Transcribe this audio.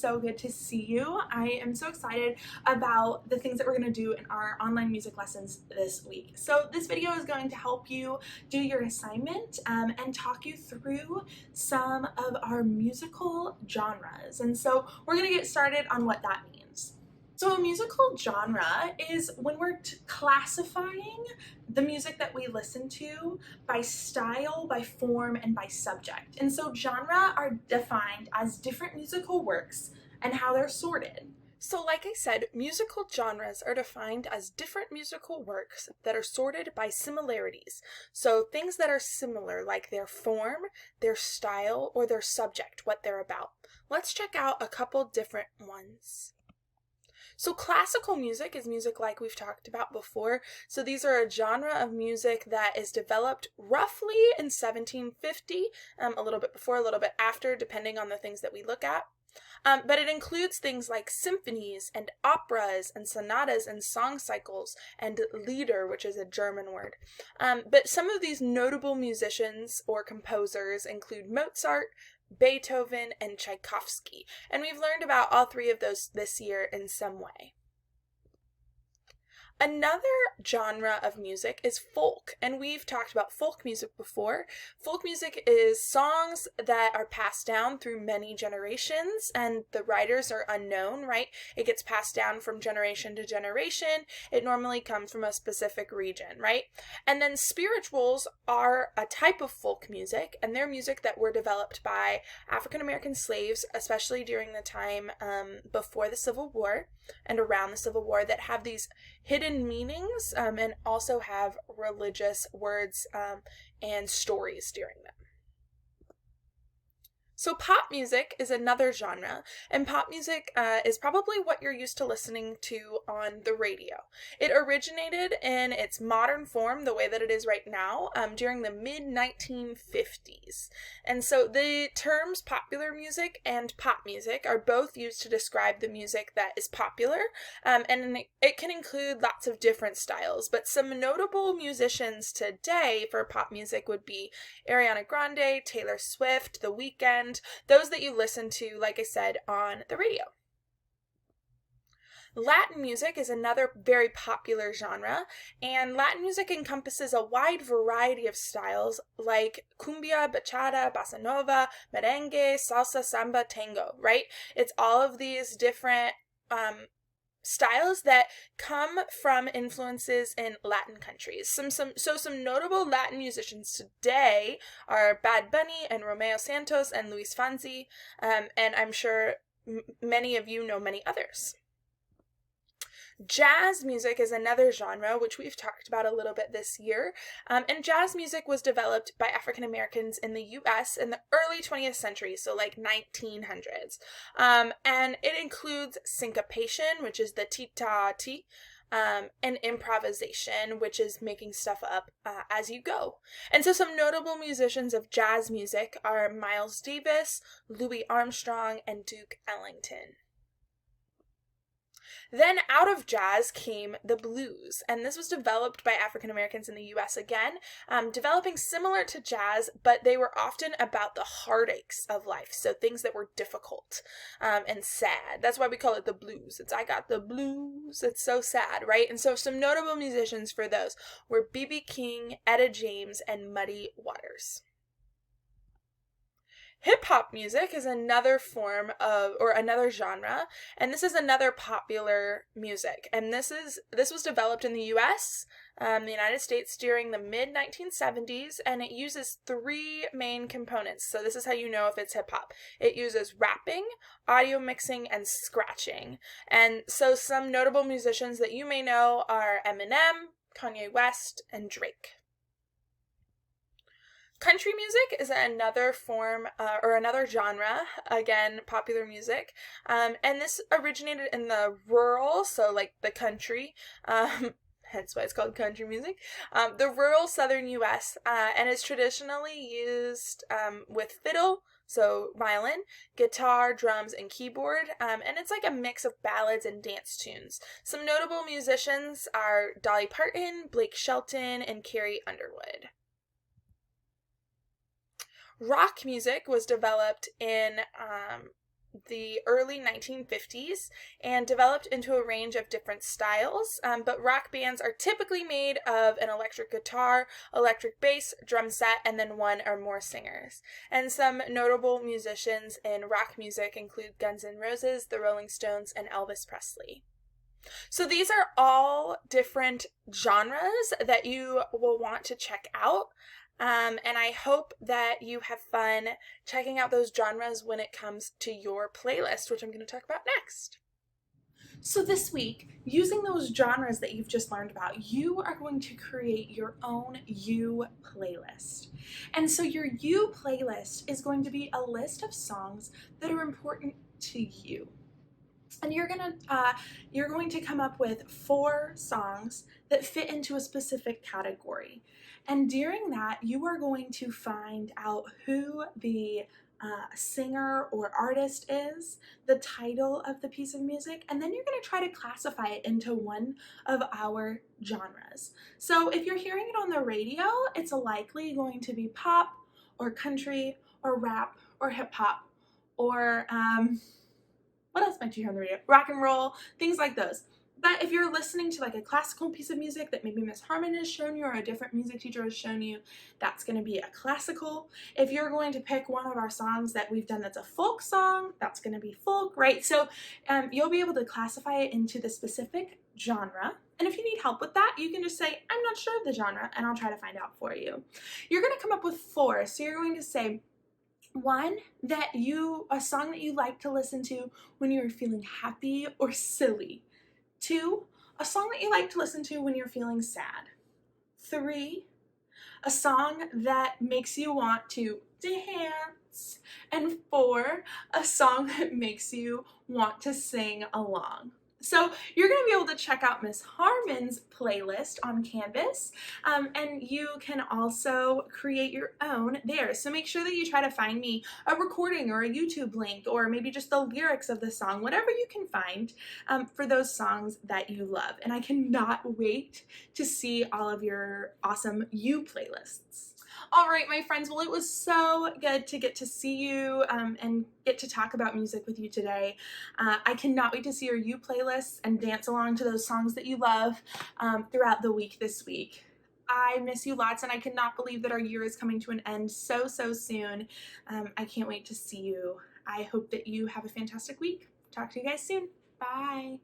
so good to see you. I am so excited about the things that we're going to do in our online music lessons this week. So this video is going to help you do your assignment and talk you through some of our musical genres. And so we're going to get started on what that means. So a musical genre is when we're classifying the music that we listen to by style, by form, and by subject. And so genre are defined as different musical works and how they're sorted. So like I said, musical genres are defined as different musical works that are sorted by similarities. So things that are similar, like their form, their style, or their subject, what they're about. Let's check out a couple different ones. So classical music is music like we've talked about before. So these are a genre of music that is developed roughly in 1750, a little bit before, a little bit after, depending on the things that we look at. But it includes things like symphonies and operas and sonatas and song cycles and Lieder, which is a German word. But some of these notable musicians or composers include Mozart, Beethoven, and Tchaikovsky. And we've learned about all three of those this year in some way. Another genre of music is folk, and we've talked about folk music before. Folk music is songs that are passed down through many generations, and the writers are unknown, right? It gets passed down from generation to generation. It normally comes from a specific region, right? And then spirituals are a type of folk music, and they're music that were developed by African American slaves, especially during the time before the Civil War and around the Civil War, that have these hidden meanings and also have religious words and stories during them. So pop music is another genre, and pop music is probably what you're used to listening to on the radio. It originated in its modern form, the way that it is right now, during the mid-1950s. And so the terms popular music and pop music are both used to describe the music that is popular, and it can include lots of different styles. But some notable musicians today for pop music would be Ariana Grande, Taylor Swift, The Weeknd, those that you listen to, like I said, on the radio. Latin music is another very popular genre, and Latin music encompasses a wide variety of styles like cumbia, bachata, bossa nova, merengue, salsa, samba, tango, right? It's all of these different styles that come from influences in Latin countries. Some notable Latin musicians today are Bad Bunny and Romeo Santos and Luis Fonsi, and I'm sure many of you know many others. Jazz music is another genre, which we've talked about a little bit this year, and jazz music was developed by African Americans in the U.S. in the early 20th century, so like 1900s, and it includes syncopation, which is the ti-ta-ti, and improvisation, which is making stuff up as you go. And so some notable musicians of jazz music are Miles Davis, Louis Armstrong, and Duke Ellington. Then out of jazz came the blues, and this was developed by African Americans in the U.S. again, developing similar to jazz, but they were often about the heartaches of life, so things that were difficult and sad. That's why we call it the blues. I got the blues. It's so sad, right? And so some notable musicians for those were B.B. King, Etta James, and Muddy Waters. Hip-hop music is another form of, or another genre, and this is another popular music. And this was developed in the U.S., the United States, during the mid-1970s, and it uses three main components. So this is how you know if it's hip-hop. It uses rapping, audio mixing, and scratching. And so some notable musicians that you may know are Eminem, Kanye West, and Drake. Country music is another form or another genre, again, popular music, and this originated in the rural, so like the country, hence why it's called country music, the rural southern U.S., and is traditionally used with fiddle, so violin, guitar, drums, and keyboard, and it's like a mix of ballads and dance tunes. Some notable musicians are Dolly Parton, Blake Shelton, and Carrie Underwood. Rock music was developed in the early 1950s and developed into a range of different styles, but rock bands are typically made of an electric guitar, electric bass, drum set, and then one or more singers. And some notable musicians in rock music include Guns N' Roses, the Rolling Stones, and Elvis Presley. So these are all different genres that you will want to check out. And I hope that you have fun checking out those genres when it comes to your playlist, which I'm going to talk about next. So this week, using those genres that you've just learned about, you are going to create your own You playlist. And so your You playlist is going to be a list of songs that are important to you. And you're going to come up with 4 songs that fit into a specific category. And during that, you are going to find out who the singer or artist is, the title of the piece of music, and then you're going to try to classify it into one of our genres. So if you're hearing it on the radio, it's likely going to be pop or country or rap or hip hop or what else might you hear on the radio? Rock and roll, things like those. But if you're listening to like a classical piece of music that maybe Miss Harmon has shown you or a different music teacher has shown you, that's going to be a classical. If you're going to pick one of our songs that we've done that's a folk song, that's going to be folk, right? So you'll be able to classify it into the specific genre. And if you need help with that, you can just say, I'm not sure of the genre, and I'll try to find out for you. You're going to come up with 4. So you're going to say, one, a song that you like to listen to when you're feeling happy or silly. 2, a song that you like to listen to when you're feeling sad. 3, a song that makes you want to dance. And 4, a song that makes you want to sing along. So you're going to be able to check out Miss Harmon's playlist on Canvas, and you can also create your own there. So make sure that you try to find me a recording or a YouTube link or maybe just the lyrics of the song, whatever you can find for those songs that you love. And I cannot wait to see all of your awesome You playlists. All right, my friends, well, it was so good to get to see you and get to talk about music with you today. I cannot wait to see your You playlists and dance along to those songs that you love throughout the week this week. I miss you lots, and I cannot believe that our year is coming to an end so soon. I can't wait to see you. I hope that you have a fantastic week. Talk to you guys soon. Bye.